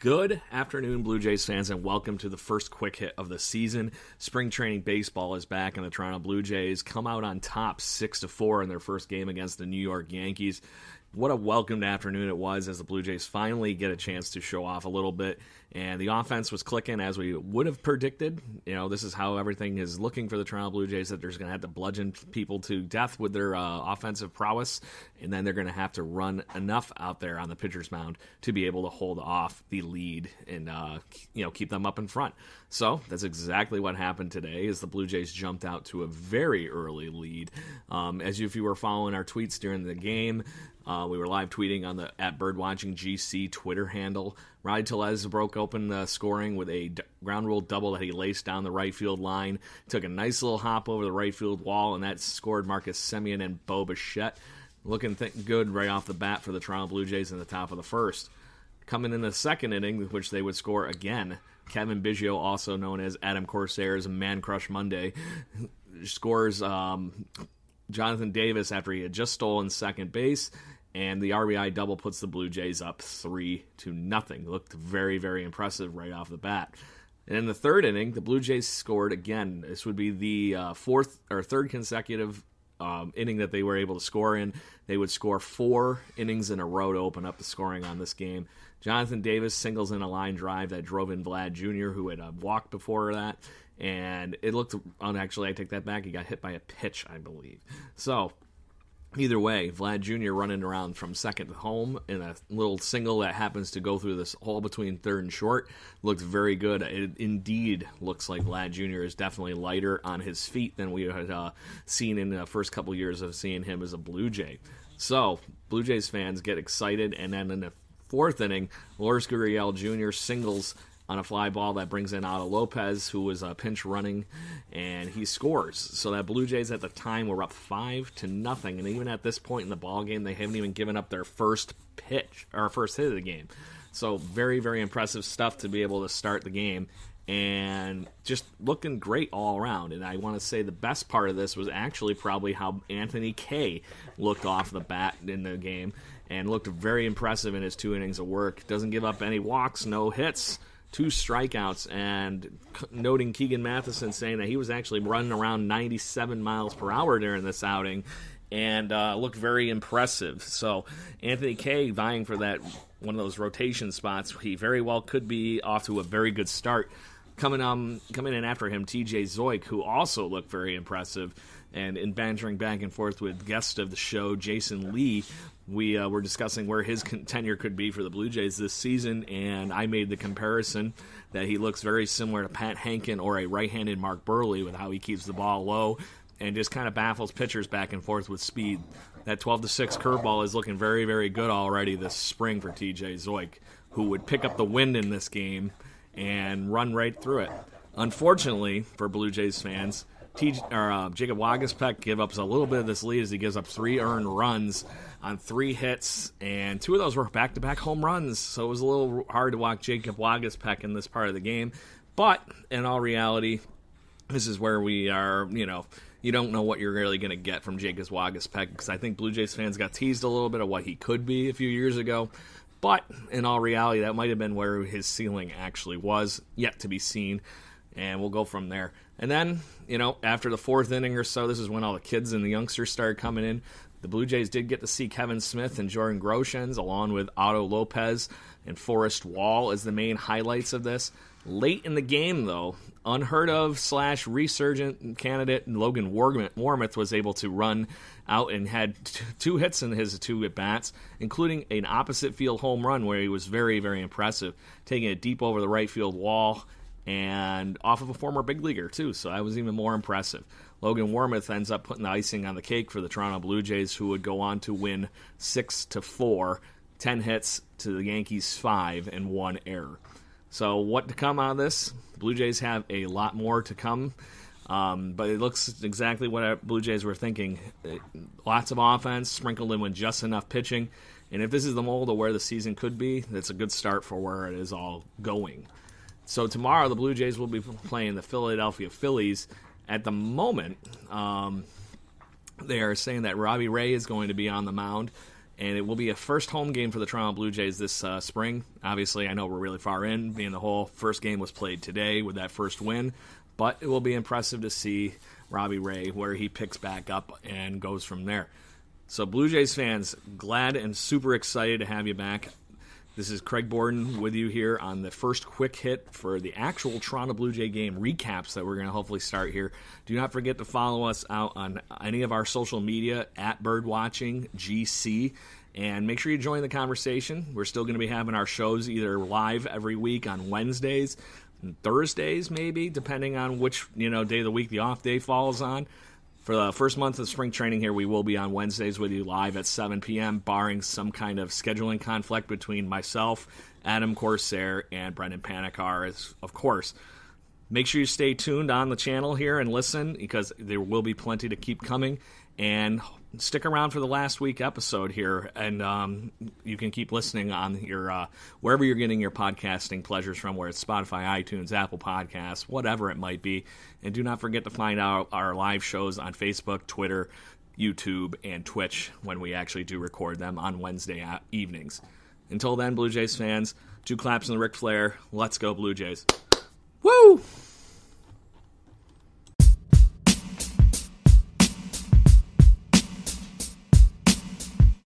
Good afternoon, Blue Jays fans, and welcome to the first quick hit of the season. Spring training baseball is back, and the Toronto Blue Jays come out on top 6-4 in their first game against the New York Yankees. What a welcomed afternoon it was as the Blue Jays finally get a chance to show off a little bit, and the offense was clicking as we would have predicted. You know, this is how everything is looking for the Toronto Blue Jays, that they're going to have to bludgeon people to death with their offensive prowess, and then they're going to have to run enough out there on the pitcher's mound to be able to hold off the lead and keep them up in front. So that's exactly what happened today, as the Blue Jays jumped out to a very early lead. If you were following our tweets during the game, we were live tweeting on the @BirdwatchingGC Twitter handle. Rowdy Tellez broke open the scoring with a ground rule double that he laced down the right field line. Took a nice little hop over the right field wall, and that scored Marcus Semien and Bo Bichette. Looking good right off the bat for the Toronto Blue Jays in the top of the first. Coming in the second inning, which they would score again, Kevin Biggio, also known as Adam Corsair's Man Crush Monday, scores Jonathan Davis after he had just stolen second base, and the RBI double puts the Blue Jays up 3-0. Looked very, very impressive right off the bat. And in the third inning, the Blue Jays scored again. This would be the third consecutive inning that they were able to score in. They would score 4 innings in a row to open up the scoring on this game. Jonathan Davis singles in a line drive that drove in Vlad Jr., who had walked before that. And it looked, actually, I take that back. He got hit by a pitch, I believe. So, either way, Vlad Jr. running around from second to home in a little single that happens to go through this hole between third and short looked very good. It indeed looks like Vlad Jr. is definitely lighter on his feet than we had seen in the first couple years of seeing him as a Blue Jay. So, Blue Jays fans get excited, and then in the fourth inning, Lourdes Gurriel Jr. singles on a fly ball that brings in Otto Lopez, who was pinch running, and he scores. So that Blue Jays at the time were up 5-0, and even at this point in the ball game, they haven't even given up their first pitch or first hit of the game. So very, very impressive stuff to be able to start the game, and just looking great all around. And I want to say the best part of this was actually probably how Anthony Kay looked off the bat in the game, and looked very impressive in his 2 innings of work. Doesn't give up any walks, no hits, 2 strikeouts, and noting Keegan Matheson saying that he was actually running around 97 miles per hour during this outing, and looked very impressive. So Anthony Kay vying for that one of those rotation spots. He very well could be off to a very good start. Coming in after him, TJ Zeuch, who also looked very impressive. And in bantering back and forth with guest of the show, Jason Lee, we were discussing where his tenure could be for the Blue Jays this season, and I made the comparison that he looks very similar to Pat Hankin or a right-handed Mark Burley with how he keeps the ball low and just kind of baffles pitchers back and forth with speed. That 12-6 curveball is looking very, very good already this spring for TJ Zeuch, who would pick up the wind in this game and run right through it. Unfortunately for Blue Jays fans, Jacob Waguespack gives up a little bit of this lead as he gives up 3 earned runs on 3 hits, and 2 of those were back-to-back home runs, so it was a little hard to watch Jacob Waguespack in this part of the game. But in all reality, this is where we are, you don't know what you're really going to get from Jacob Waguespack, because I think Blue Jays fans got teased a little bit of what he could be a few years ago. But in all reality, that might have been where his ceiling actually was, yet to be seen. And we'll go from there. And then, after the 4th inning or so, this is when all the kids and the youngsters started coming in. The Blue Jays did get to see Kevin Smith and Jordan Groshans, along with Otto Lopez and Forrest Wall as the main highlights of this. Late in the game, though, unheard of / resurgent candidate Logan Warmoth was able to run out and had 2 hits in his 2 at-bats, including an opposite field home run where he was very, very impressive, taking it deep over the right field wall and off of a former big leaguer, too, so that was even more impressive. Logan Warmoth ends up putting the icing on the cake for the Toronto Blue Jays, who would go on to win 6-4, 10 hits to the Yankees' 5, and 1 error. So what to come out of this? The Blue Jays have a lot more to come, but it looks exactly what our Blue Jays were thinking. Lots of offense, sprinkled in with just enough pitching, and if this is the mold of where the season could be, that's a good start for where it is all going. So tomorrow the Blue Jays will be playing the Philadelphia Phillies. At the moment, they are saying that Robbie Ray is going to be on the mound, and it will be a first home game for the Toronto Blue Jays this spring. Obviously, I know we're really far in, being the whole first game was played today with that first win, but it will be impressive to see Robbie Ray where he picks back up and goes from there. So Blue Jays fans, glad and super excited to have you back. This is Craig Borden with you here on the first quick hit for the actual Toronto Blue Jay game recaps that we're going to hopefully start here. Do not forget to follow us out on any of our social media at BirdwatchingGC, and make sure you join the conversation. We're still going to be having our shows either live every week on Wednesdays and Thursdays, maybe, depending on which day of the week the off day falls on. For the first month of spring training here, we will be on Wednesdays with you live at 7 p.m., barring some kind of scheduling conflict between myself, Adam Corsair, and Brendan Panikar, of course. Make sure you stay tuned on the channel here and listen, because there will be plenty to keep coming. And stick around for the last week episode here, and you can keep listening on your wherever you're getting your podcasting pleasures from, where it's Spotify, iTunes, Apple Podcasts, whatever it might be. And do not forget to find out our live shows on Facebook, Twitter, YouTube, and Twitch when we actually do record them on Wednesday evenings. Until then, Blue Jays fans, 2 claps in the Ric Flair. Let's go, Blue Jays. Woo!